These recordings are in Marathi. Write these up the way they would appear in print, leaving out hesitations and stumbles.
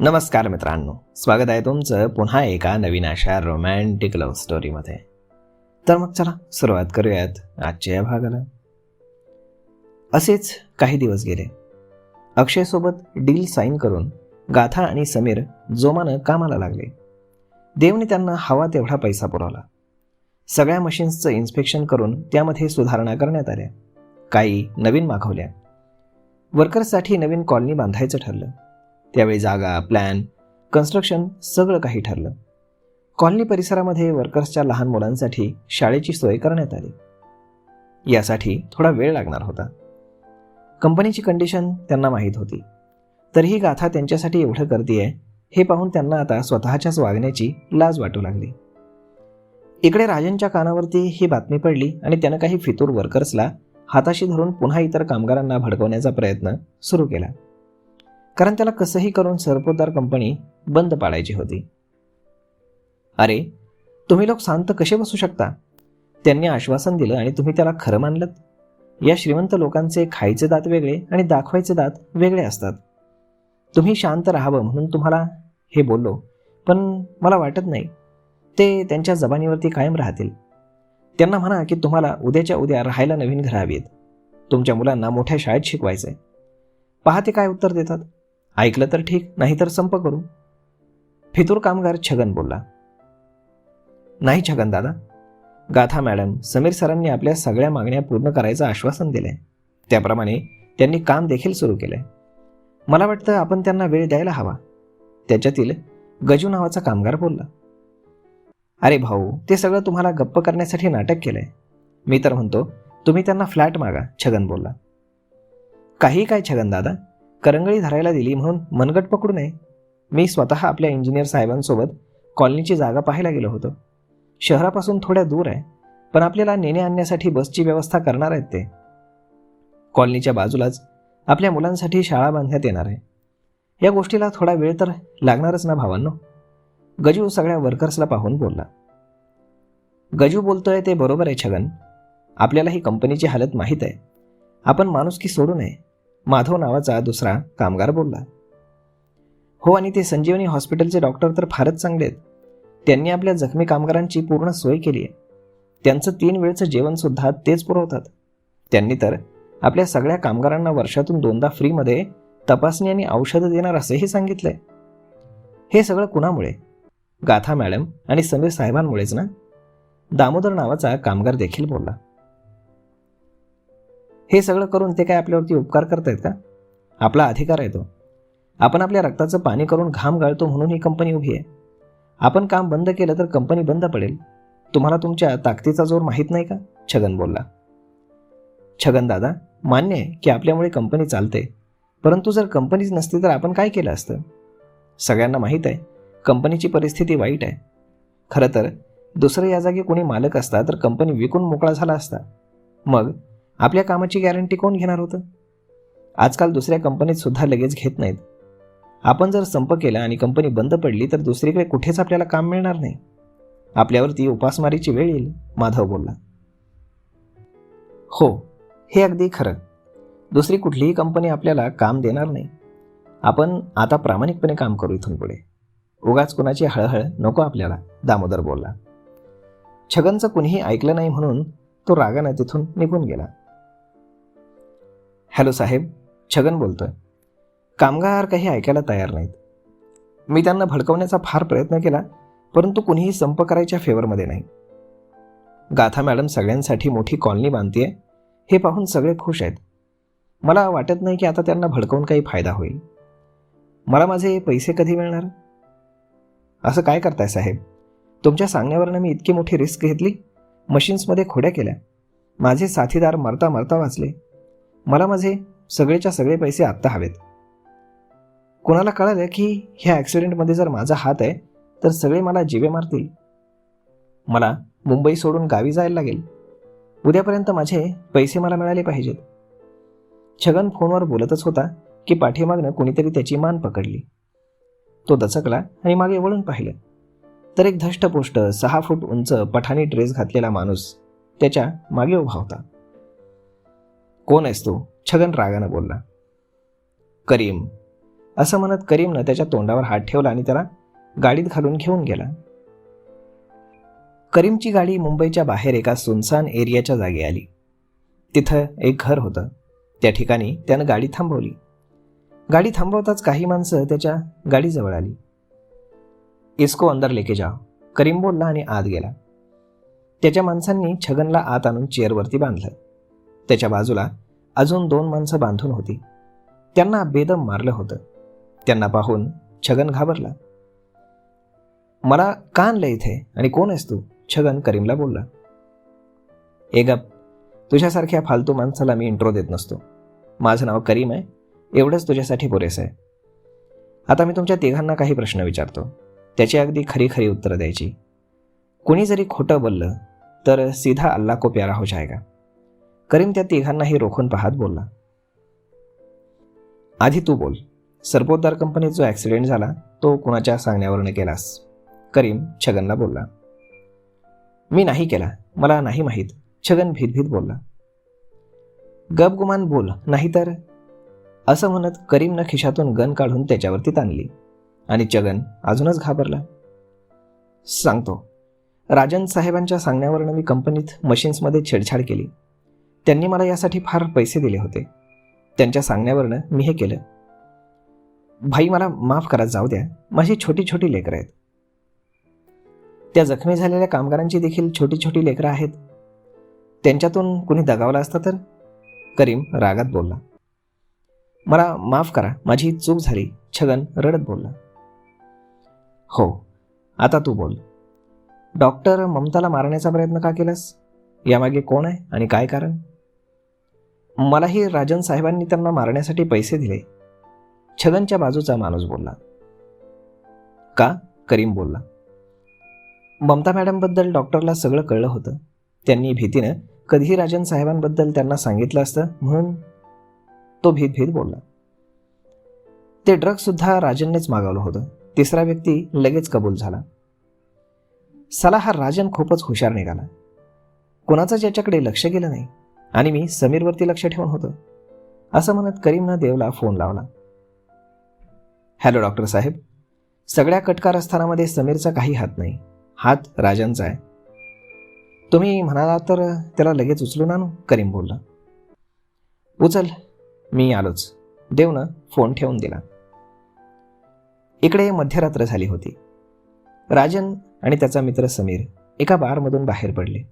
नमस्कार मित्रांनो, स्वागत आहे तुमचं पुन्हा एका नवीन अशा रोमॅन्टिक लव्ह स्टोरीमध्ये. तर मग चला सुरुवात करूयात आजच्या या भागाला. असेच काही दिवस गेले. अक्षयसोबत डील साईन करून गाथा आणि समीर जोमानं कामाला लागले. देवने त्यांना हवा तेवढा पैसा पुरवला. सगळ्या मशीन्सचं इन्स्पेक्शन करून त्यामध्ये सुधारणा करण्यात आल्या. काही नवीन मागवल्या. वर्कर्ससाठी नवीन कॉलनी बांधायचं ठरलं. त्यावेळी जागा, प्लॅन, कन्स्ट्रक्शन सगळं काही ठरलं. कॉलनी परिसरामध्ये वर्कर्सच्या लहान मुलांसाठी शाळेची सोय करण्यात आली. यासाठी थोडा वेळ लागणार होता. कंपनीची कंडिशन त्यांना माहीत होती. तरीही गाथा त्यांच्यासाठी एवढं करते हे पाहून त्यांना आता स्वतःच्याच वागण्याची लाज वाटू लागली. इकडे राजनच्या कानावरती ही बातमी पडली आणि त्यानं काही फितूर वर्कर्सला हाताशी धरून पुन्हा इतर कामगारांना भडकवण्याचा प्रयत्न सुरू केला. कारण त्याला कसंही करून सरपोतदार कंपनी बंद पाडायची होती. अरे, तुम्ही लोक शांत कसे बसू शकता? त्यांनी आश्वासन दिलं आणि तुम्ही त्याला खरं मानलं? या श्रीमंत लोकांचे खायचे दात वेगळे आणि दाखवायचे दात वेगळे असतात. तुम्ही शांत राहावं म्हणून तुम्हाला हे बोललो, पण मला वाटत नाही ते त्यांच्या जबानीवरती कायम राहतील. त्यांना म्हणा की तुम्हाला उद्याच्या उद्या राहायला नवीन घरं हवीत. तुमच्या मुलांना मोठ्या शाळेत शिकवायचंय. पहा ते काय उत्तर देतात. ऐकलं तर ठीक, नाहीतर संप करू. फितूर कामगार छगन बोलला. नाही छगन दादा, गाथा मॅडम, समीर सरांनी आपल्या सगळ्या मागण्या पूर्ण करायचं आश्वासन दिलंय. त्याप्रमाणे त्यांनी काम देखील सुरू केलंय. मला वाटतं आपण त्यांना वेळ द्यायला हवा. त्याच्यातील गजू नावाचा कामगार बोलला. अरे भाऊ, ते सगळं तुम्हाला गप्प करण्यासाठी नाटक केलंय. मी तर म्हणतो तुम्ही त्यांना फ्लॅट मागा, छगन बोलला. काही काय छगन दादा, करंगळी धरायला दिली म्हणून मनगट पकडू नये. मी स्वतः आपल्या इंजिनियर साहेबांसोबत कॉलनीची जागा पाहायला गेलो होतो. शहरापासून थोड्या दूर आहे, पण आपल्याला नेणे आणण्यासाठी बसची व्यवस्था करणार आहेत ते. कॉलनीच्या बाजूलाच आपल्या मुलांसाठी शाळा बांधण्यात येणार आहे. या गोष्टीला थोडा वेळ तर लागणारच ना भावांनो. गजू सगळ्या वर्कर्सला पाहून बोलला. गजू बोलतोय ते बरोबर आहे छगन. आपल्याला ही कंपनीची हालत माहीत आहे. आपण माणुसकी सोडू नये, माधव नावाचा दुसरा कामगार बोलला. हो, आणि ते संजीवनी हॉस्पिटलचे डॉक्टर तर फारच चांगले आहेत. त्यांनी आपल्या जखमी कामगारांची पूर्ण सोय केली आहे. त्यांचं 3 वेळचं जेवणसुद्धा तेच पुरवतात. त्यांनी तर आपल्या सगळ्या कामगारांना वर्षातून 2दा फ्रीमध्ये तपासणी आणि औषधं देणार असंही सांगितलंय. हे सगळं कुणामुळे? गाथा मॅडम आणि समीर साहेबांमुळेच ना. दामोदर नावाचा कामगार देखील बोलला. हे सगळं करून ते काय आपल्यावरती उपकार करतायत का? आपला अधिकार आहे तो. आपण आपल्या रक्ताचं पाणी करून घाम गाळतो म्हणून ही कंपनी उभी आहे. आपण काम बंद केलं तर कंपनी बंद पडेल. तुम्हाला तुमच्या ताकदीचा जोर माहीत नाही का? छगन बोलला. छगन दादा, मान्य आहे की आपल्यामुळे कंपनी चालते, परंतु जर कंपनीच नसती तर आपण काय केलं असतं? सगळ्यांना माहीत आहे कंपनीची परिस्थिती वाईट आहे. खरं तर दुसरं या जागी कोणी मालक असता तर कंपनी विकून मोकळा झाला असता. मग आपल्या कामाची गॅरंटी कोण घेणार होतं? आजकाल दुसऱ्या कंपनीत सुद्धा लगेच घेत नाहीत. आपण जर संप केला आणि कंपनी बंद पडली तर दुसरीकडे कुठेच आपल्याला काम मिळणार नाही. आपल्यावरती उपासमारीची वेळ येईल, माधव बोलला. हो, हे अगदी खरं. दुसरी कुठलीही कंपनी आपल्याला काम देणार नाही. आपण आता प्रामाणिकपणे काम करू इथून पुढे. उगाच कुणाची हळहळ नको आपल्याला, दामोदर बोलला. छगनचं कुणीही ऐकलं नाही म्हणून तो रागानं तिथून निघून गेला. हॅलो साहेब, छगन बोलतोय. कामगार काही ऐकायला तयार नाहीत. मी त्यांना भडकवण्याचा फार प्रयत्न केला, परंतु कुणीही संप करायच्या फेवरमध्ये नाही. गाथा मॅडम सगळ्यांसाठी मोठी कॉलनी बांधतेय हे पाहून सगळे खुश आहेत. मला वाटत नाही की आता त्यांना भडकवून काही फायदा होईल. मला माझे पैसे कधी मिळणार? असं काय करताय साहेब? तुमच्या सांगण्यावरनं मी इतकी मोठी रिस्क घेतली, मशीन्समध्ये खोड्या केल्या, माझे साथीदार मरता मरता वाचले. मला माझे सगळेच्या सगळे पैसे आत्ता हवेत. कोणाला कळालं की ह्या ॲक्सिडेंटमध्ये जर माझा हात आहे तर सगळे मला जिवे मारतील. मला मुंबई सोडून गावी जायला लागेल. उद्यापर्यंत माझे पैसे मला मिळाले पाहिजेत. छगन फोनवर बोलतच होता की पाठीमागनं कोणीतरी त्याची मान पकडली. तो दचकला आणि मागे वळून पाहिलं तर एक धष्टपुष्ट 6 फूट उंच पठाणी ड्रेस घातलेला माणूस त्याच्या मागे उभा होता. कोण आहेस तू? छगन रागानं बोलला. करीम, असं म्हणत करीमनं त्याच्या तोंडावर हात ठेवला आणि त्याला गाडीत घालून घेऊन गेला. करीमची गाडी मुंबईच्या बाहेर एका सुनसान एरियाच्या जागी आली. तिथं एक घर होतं. त्या ठिकाणी त्यानं गाडी थांबवली. गाडी थांबवताच काही माणसं त्याच्या गाडीजवळ आली. इसको अंदर लेके जाओ, करीम बोलला आणि आत गेला. त्याच्या माणसांनी छगनला आत आणून चेअरवरती बांधलं. त्याच्या बाजूला अजून 2 माणसं बांधून होती. त्यांना बेदम मारलं होतं. त्यांना पाहून छगन घाबरला. मला का आणलं इथे आणि कोण आहेस तू? छगन करीमला बोलला. ए गप, तुझ्यासारख्या फालतू माणसाला मी इंट्रो देत नसतो. माझं नाव करीम आहे, एवढंच तुझ्यासाठी पुरेसं आहे. आता मी तुमच्या तिघांना काही प्रश्न विचारतो, त्याची अगदी खरी खरी उत्तरं द्यायची. कुणी जरी खोटं बोललं तर सीधा अल्लाह को प्यारा हो जाएगा. करीम त्या तिघांनाही रोखून पाहत बोलला. आधी तू बोल, सरपोतदार कंपनीत जो ॲक्सिडेंट झाला तो कुणाच्या सांगण्यावरनं केलास? करीम छगनला बोलला. मी नाही केला, मला नाही माहीत, छगन भीतभीत बोलला. गपगुमान बोल, नाहीतर, असं म्हणत करीमनं खिशातून गन काढून त्याच्यावरती ताणली आणि छगन अजूनच घाबरला. सांगतो, राजन साहेबांच्या सांगण्यावरनं मी कंपनीत मशीन्समध्ये छेडछाड केली. त्यांनी मला यासाठी फार पैसे दिले होते. त्यांच्या सांगण्यावरनं मी हे केलं. भाई मला माफ करा, जाऊ द्या, माझी छोटी छोटी लेकरं आहेत. त्या जखमी झालेल्या कामगारांची देखील छोटी छोटी लेकरं आहेत. त्यांच्यातून कुणी दगावला असता तर? करीम रागात बोलला. मला माफ करा, माझी चूक झाली, छगन रडत बोलला. हो, आता तू बोल. डॉक्टर ममताला मारण्याचा प्रयत्न का केलास? यामागे कोण आहे आणि काय कारण? मलाही राजन साहेबांनी त्यांना मारण्यासाठी पैसे दिले, छगनच्या बाजूचा माणूस बोलला. का? करीम बोलला. ममता मॅडमबद्दल डॉक्टरला सगळं कळलं होतं. त्यांनी भीतीनं कधीही राजन साहेबांबद्दल त्यांना सांगितलं असतं म्हणून तो भीत बोलला. ते ड्रग्ससुद्धा राजननेच मागवलं होतं. तिसरा व्यक्ती लगेच कबूल झाला. साला हा राजन खूपच हुशार निघाला. कोणाचंच याच्याकडे लक्ष गेलं नाही आणि मी समीरवरती लक्ष ठेवून होतं. असं म्हणत करीमनं देवला फोन लावला. हॅलो डॉक्टर साहेब, सगळ्या कटकारस्थानामध्ये समीरचा काही हात नाही, हात राजनचा आहे. तुम्ही म्हणाला तर त्याला लगेच उचलून आणू? करीम बोलला. उचल, मी आलोच. देवनं फोन ठेवून दिला. इकडे मध्यरात्र झाली होती. राजन आणि त्याचा मित्र समीर एका बारमधून बाहेर पडले.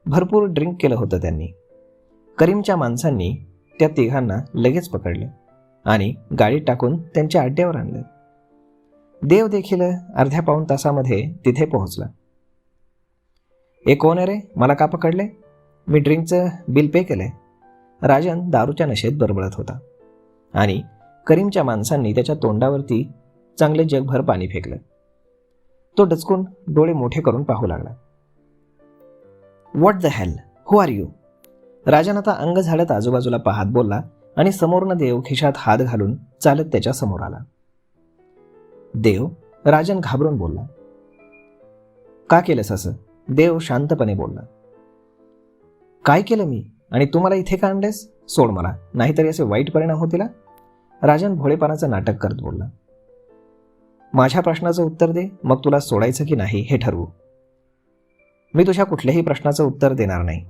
भरपूर ड्रिंक केलं होतं त्यांनी. करीमच्या माणसांनी त्या तिघांना लगेच पकडलं आणि गाडीत टाकून त्यांच्या अड्ड्यावर आणलं. देव देखील अर्ध्या पाऊण तासामध्ये तिथे पोहोचला. ए कोण आहे रे, मला का पकडले? मी ड्रिंकचं बिल पे केलंय. राजन दारूच्या नशेत बरबळत होता आणि करीमच्या माणसांनी त्याच्या तोंडावरती चांगले जगभर पाणी फेकलं. तो डचकून डोळे मोठे करून पाहू लागला. What the hell, who are you? Rajan आता अंग झाडत आजूबाजूला पाहत बोलला आणि समोरनं देव खिशात हात घालून चालत त्याच्या समोर आला. देव, राजन घाबरून बोलला. का केलंस असं? देव शांतपणे बोलला. काय केलं मी आणि तू मला इथे का आणलेस? सोड मला, नाहीतरी असे वाईट परिणाम होतील. राजन भोळेपणाचं नाटक करत बोलला. माझ्या प्रश्नाचं उत्तर दे, मग तुला सोडायचं की नाही हे ठरवू. मी तुझ्या कुठल्याही प्रश्नाचं उत्तर देणार नाही,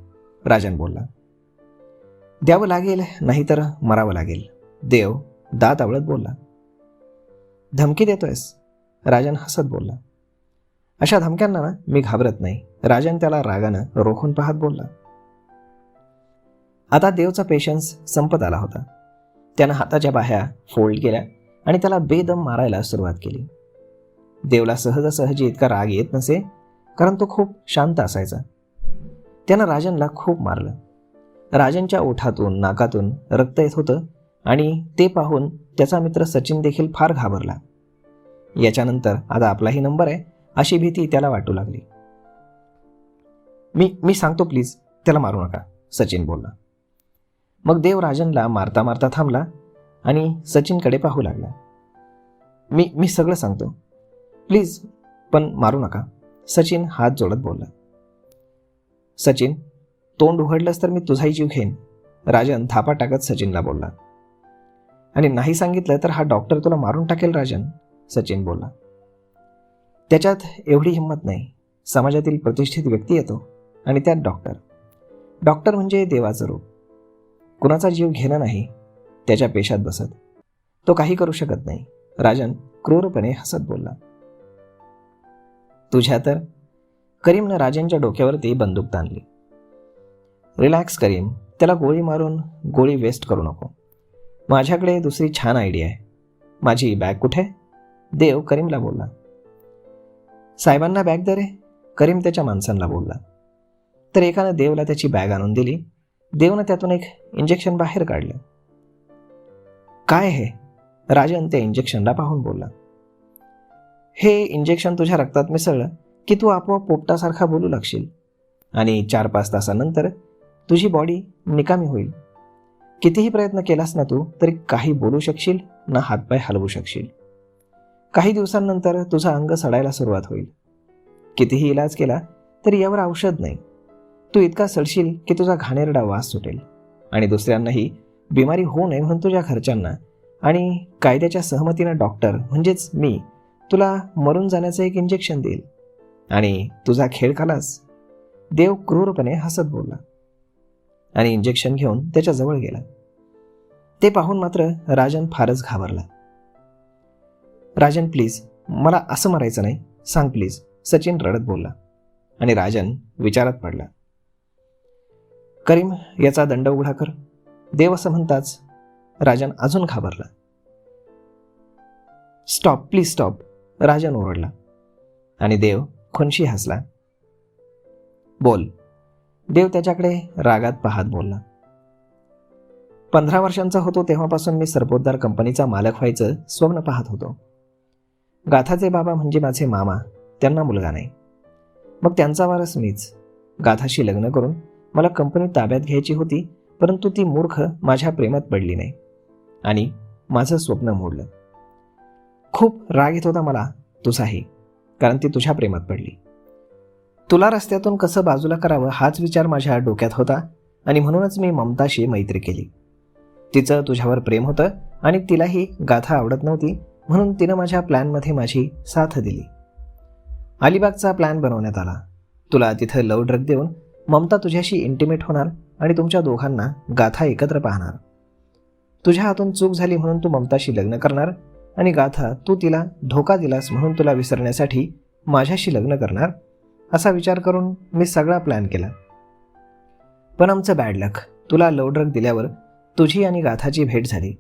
राजन बोलला. द्यावं लागेल, नाहीतर मरावं लागेल, देव दात आवळत बोलला. धमकी देतोयस? राजन हसत बोलला. अशा धमक्यांना ना मी घाबरत नाही, राजन त्याला रागानं रोखून पाहत बोलला. आता देवचा पेशन्स संपत आला होता. त्यानं हाताच्या बाह्या फोल्ड केल्या आणि त्याला बेदम मारायला सुरुवात केली. देवला सहजासहजी इतका राग येत नसे, कारण तो खूप शांत असायचा. त्यानं राजनला खूप मारलं. राजनच्या ओठातून नाकातून रक्त येत होतं आणि ते पाहून त्याचा मित्र सचिन देखील फार घाबरला. याच्यानंतर आता आपलाही नंबर आहे अशी भीती त्याला वाटू लागली. मी सांगतो, प्लीज त्याला मारू नका, सचिन बोलला. मग देव राजनला मारता मारता थांबला आणि सचिनकडे पाहू लागला. मी सगळं सांगतो, प्लीज, पण मारू नका, सचिन हात जोडत बोलला. सचिन, तोंड उघडलंस तर मी तुझाही जीव घेईन, राजन थापा टाकत सचिनला बोलला. आणि नाही सांगितलं तर हा डॉक्टर तुला मारून टाकेल राजन, सचिन बोलला. त्याच्यात एवढी हिंमत नाही. समाजातील प्रतिष्ठित व्यक्ती येतो आणि त्यात डॉक्टर म्हणजे देवाचं रूप. कुणाचा जीव घेणं नाही त्याच्या पेशात बसत. तो काही करू शकत नाही, राजन क्रूरपणे हसत बोलला. तुझ्या तर. करीमनं राजनच्या डोक्यावरती बंदूक ताणली. रिलॅक्स करीम, त्याला गोळी मारून गोळी वेस्ट करू नको. माझ्याकडे दुसरी छान आयडिया आहे. माझी बॅग कुठे? देव करीमला बोलला. साहेबांना बॅग दे रे, करीम त्याच्या माणसांना बोलला. तर एकानं देवला त्याची बॅग आणून दिली. देवनं त्यातून एक इंजेक्शन बाहेर काढलं. काय हे? राजन त्या इंजेक्शनला पाहून बोलला. हे इंजेक्शन तुझ्या रक्तात मिसळलं की तू आपोआप पोपटासारखा बोलू लागशील आणि 4-5 तासानंतर तुझी बॉडी निकामी होईल. कितीही प्रयत्न केलास ना तू तरी काही बोलू शकशील ना हातपाय हलवू शकशील. काही दिवसांनंतर तुझं अंग सडायला सुरुवात होईल. कितीही इलाज केला तरी यावर औषध नाही. तू इतका सडशील की तुझा घाणेरडा वास सुटेल आणि दुसऱ्यांनाही बिमारी होऊ नये म्हणून तुझ्या घरच्यांना आणि कायद्याच्या सहमतीनं डॉक्टर म्हणजेच मी तुला मरून जाण्याचं एक इंजेक्शन देईल आणि तुझा खेळ खालास. देव क्रूरपणे हसत बोलला आणि इंजेक्शन घेऊन त्याच्याजवळ गेला. ते पाहून मात्र राजन फारच घाबरला. राजन प्लीज, मला असं मारायचं नाही, सांग प्लीज, सचिन रडत बोलला आणि राजन विचारात पडला. करीम, याचा दंड उघडा कर, देव असं म्हणताच राजन अजून घाबरला. स्टॉप, प्लीज स्टॉप, राजन ओरडला आणि देव खुनशी हसला. बोल, देव त्याच्याकडे रागात पाहत बोलला. 15 वर्षांचा होतो तेव्हापासून मी सरपोतदार कंपनीचा मालक व्हायचं स्वप्न पाहत होतो. गाथाचे बाबा म्हणजे माझे मामा, त्यांना मुलगा नाही. मग त्यांचा वारस मीच. गाथाशी लग्न करून मला कंपनी ताब्यात घ्यायची होती, परंतु ती मूर्ख माझ्या प्रेमात पडली नाही आणि माझं स्वप्न मोडलं. खूप राग येत होता मला तुझाही, कारण ती तुझ्या प्रेमात पडली. तुला रस्त्यातून कसं बाजूला करावं हाच विचार माझ्या डोक्यात होता आणि म्हणूनच मी ममताशी मैत्री केली. तिचं तुझ्यावर प्रेम होतं आणि तिलाही गाथा आवडत नव्हती, म्हणून तिनं माझ्या प्लॅनमध्ये माझी साथ दिली. अलिबागचा प्लॅन बनवण्यात आला. तुला तिथं लव ड्रग देऊन ममता तुझ्याशी इंटिमेट होणार आणि तुमच्या दोघांना गाथा एकत्र पाहणार. तुझ्या हातून चूक झाली म्हणून तू ममताशी लग्न करणार आणि गाथा तू तिला धोका दिलास म्हणून तुला विसरण्यासाठी माझ्याशी लग्न करणार. असा विचार करून मी सगळा प्लॅन केला. पण आमचं बॅड लक, तुला लव ड्रग दिल्यावर तुझी आणि गाथाची भेट झाली.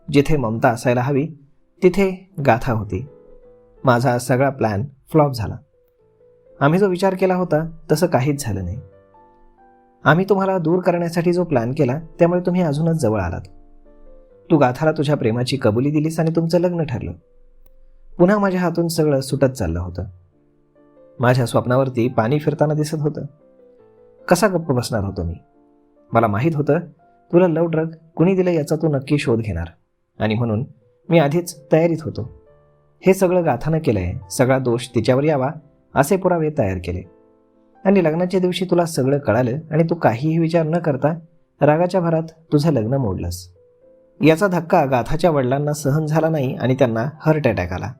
जिथे ममता असायला हवी तिथे गाथा होती. माझा सगळा प्लॅन फ्लॉप झाला. आम्ही जो विचार केला होता तसं काहीच झालं नाही. आम्ही तुम्हाला दूर करण्यासाठी जो प्लॅन केला त्यामुळे तुम्ही अजूनच जवळ आलात. तू गाथाला तुझ्या प्रेमाची कबुली दिलीस आणि तुमचं लग्न ठरलं. पुन्हा माझ्या हातून सगळं सुटत चाललं होतं. माझ्या स्वप्नावरती पाणी फिरताना दिसत होतं. कसा गप्प बसणार होतो मी? मला माहीत होतं तुला लव ड्रग कुणी दिलं याचा तू नक्की शोध घेणार आणि म्हणून मी आधीच तयारीत होतो. हे सगळं गाथानं केलंय, सगळा दोष तिच्यावर यावा असे पुरावे तयार केले आणि लग्नाच्या दिवशी तुला सगळं कळालं आणि तू काहीही विचार न करता रागाच्या भरात तुझं लग्न मोडलंस. याचा धक्का गाथाच्या वडिलांना सहन झाला नाही आणि त्यांना हार्ट अटॅक आला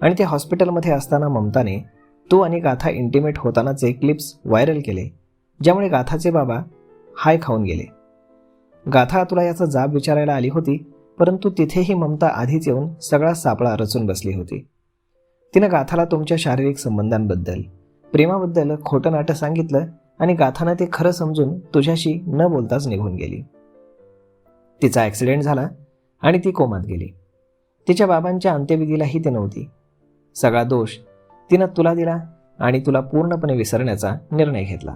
आणि ते हॉस्पिटलमध्ये असताना ममताने तू आणि गाथा इंटिमेट होतानाचे क्लिप्स व्हायरल केले, ज्यामुळे गाथाचे बाबा हाय खाऊन गेले. गाथा तुला याचा जाब विचारायला आली होती, परंतु तिथेही ममता आधीच येऊन सगळा सापळा रचून बसली होती. तिनं गाथाला तुमच्या शारीरिक संबंधांबद्दल, प्रेमाबद्दल खोटं नाटं सांगितलं आणि गाथानं ते खरं समजून तुझ्याशी न बोलताच निघून गेली. तिचा ॲक्सिडेंट झाला आणि ती कोमात गेली. तिच्या बाबांच्या अंत्यविधीलाही ती नव्हती. सगळा दोष तिनं तुला दिला आणि तुला पूर्णपणे विसरण्याचा निर्णय घेतला.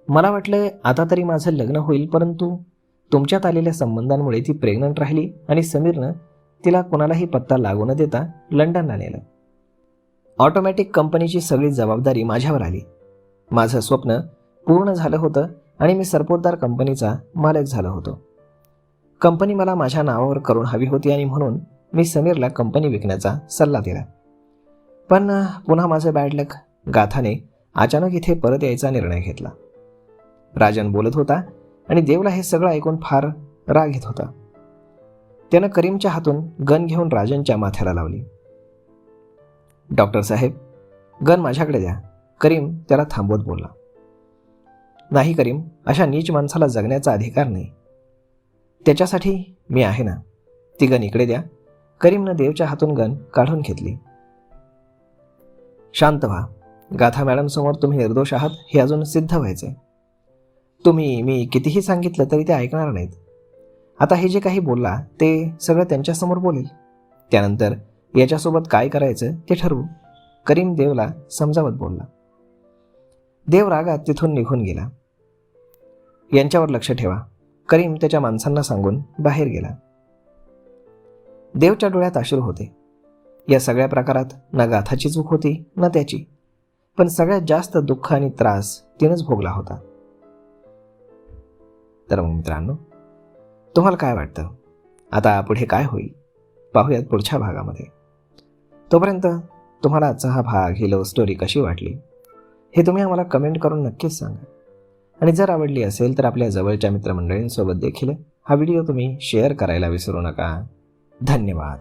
मला वाटलं आता तरी माझं लग्न होईल, परंतु तुमच्यात आलेल्या संबंधांमुळे ती प्रेग्नंट राहिली आणि समीरनं तिला कोणालाही पत्ता लागू न देता लंडनला नेलं. ऑटोमॅटिक कंपनीची सगळी जबाबदारी माझ्यावर आली. माझं स्वप्न पूर्ण झालं होतं आणि मी सरपोतदार कंपनीचा मालक झालो होतो. कंपनी मला माझ्या नावावर करून हवी होती आणि म्हणून मी समीरला कंपनी विकण्याचा सल्ला दिला. पण पुन्हा माझं बॅड लक, गाथाने अचानक इथे परत यायचा निर्णय घेतला. राजन बोलत होता आणि देवला हे सगळं ऐकून फार राग येत होता. त्यानं करीमच्या हातून गन घेऊन राजनच्या माथ्याला लावली. डॉक्टर साहेब, गन माझ्याकडे द्या, करीम त्याला थांबवत बोलला. नाही करीम, अशा नीच माणसाला जगण्याचा अधिकार नाही. त्याच्यासाठी मी आहे ना. ती गन इकडे द्या. करीमनं देवच्या हातून गन काढून घेतली. शांत व्हा. गाथा मॅडम समोर तुम्ही निर्दोष आहात हे अजून सिद्ध व्हायचंय. मी कितीही सांगितलं तरी ते ऐकणार नाहीत. आता हे जे काही बोलला ते सगळं त्यांच्यासमोर बोलेल. त्यानंतर याच्यासोबत काय करायचं ते ठरवू. करीम देवला समजावत बोलला. देव रागात तिथून निघून गेला. यांच्यावर लक्ष ठेवा, करीम त्याच्या माणसांना सांगून बाहेर गेला. देवच्या डोळ्यात अश्रू होते. या सगळ्या प्रकारात ना गाथाची चूक होती ना त्याची, पण सगळ्यात जास्त दुःख आणि त्रास तिनंच भोगला होता. तर मग मित्रांनो, तुम्हाला काय वाटतं, आता पुढे काय होईल पाहूयात पुढच्या भागामध्ये. तोपर्यंत तुम्हाला आजचा हा भाग, ही लव्ह स्टोरी कशी वाटली हे तुम्ही आम्हाला कमेंट करून नक्कीच सांगा. आणि जर आवडली असेल तर आपल्या जवळच्या मित्रमंडळींसोबत देखील हा व्हिडिओ तुम्ही शेअर करायला विसरू नका. धन्यवाद.